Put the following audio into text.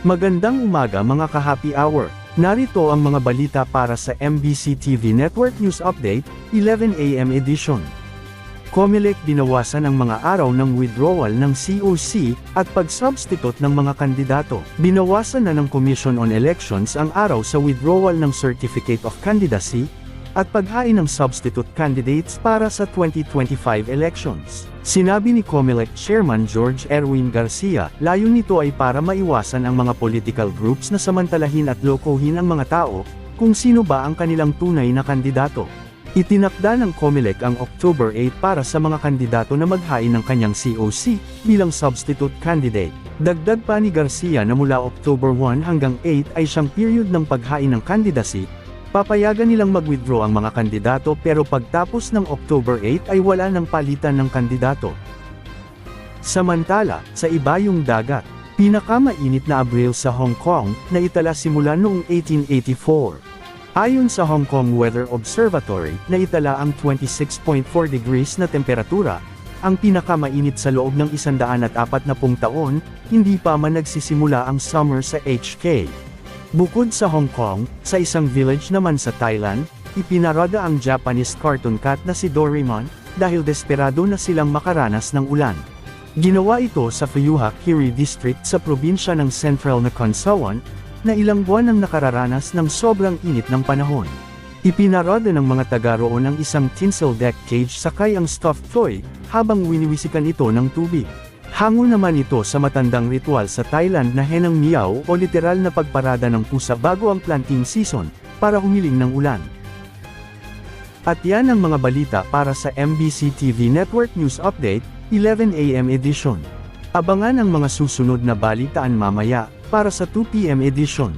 Magandang umaga mga ka-happy hour. Narito ang mga balita para sa MBC TV Network News Update, 11 AM edition. COMELEC binawasan ang mga araw ng withdrawal ng COC at pag-substitute ng mga kandidato. Binawasan na ng Commission on Elections ang araw sa withdrawal ng Certificate of Candidacy at paghain ng substitute candidates para sa 2025 elections. Sinabi ni COMELEC Chairman George Erwin Garcia, layunin nito ay para maiwasan ang mga political groups na samantalahin at lokohin ang mga tao, kung sino ba ang kanilang tunay na kandidato. Itinakda ng COMELEC ang October 8 para sa mga kandidato na maghain ng kanyang COC, bilang substitute candidate. Dagdag pa ni Garcia na mula October 1 hanggang 8 ay siyang period ng paghain ng candidacy. Papayagan nilang mag-withdraw ang mga kandidato pero pagtapos ng October 8 ay wala ng palitan ng kandidato. Samantala, sa ibayong dagat, pinakamainit na Abril sa Hong Kong, na itala simula noong 1884. Ayon sa Hong Kong Weather Observatory, na itala ang 26.4 degrees na temperatura, ang pinakamainit sa loob ng 140 taon, hindi pa man nagsisimula ang summer sa HK. Bukod sa Hong Kong, sa isang village naman sa Thailand, ipinarada ang Japanese cartoon cat na si Doraemon, dahil desperado na silang makaranas ng ulan. Ginawa ito sa Fuyuhak Kiri District sa probinsya ng Central Nakhon, na ilang buwan ang nakararanas ng sobrang init ng panahon. Ipinarada ng mga taga roon ang isang tinsel deck cage sakay ang stuffed toy, habang winiwisikan ito ng tubig. Hango naman ito sa matandang ritual sa Thailand na henang miyaw o literal na pagparada ng pusa bago ang planting season, para humiling ng ulan. At yan ang mga balita para sa MBC TV Network News Update, 11 AM edition. Abangan ang mga susunod na balitaan mamaya, para sa 2 PM edition.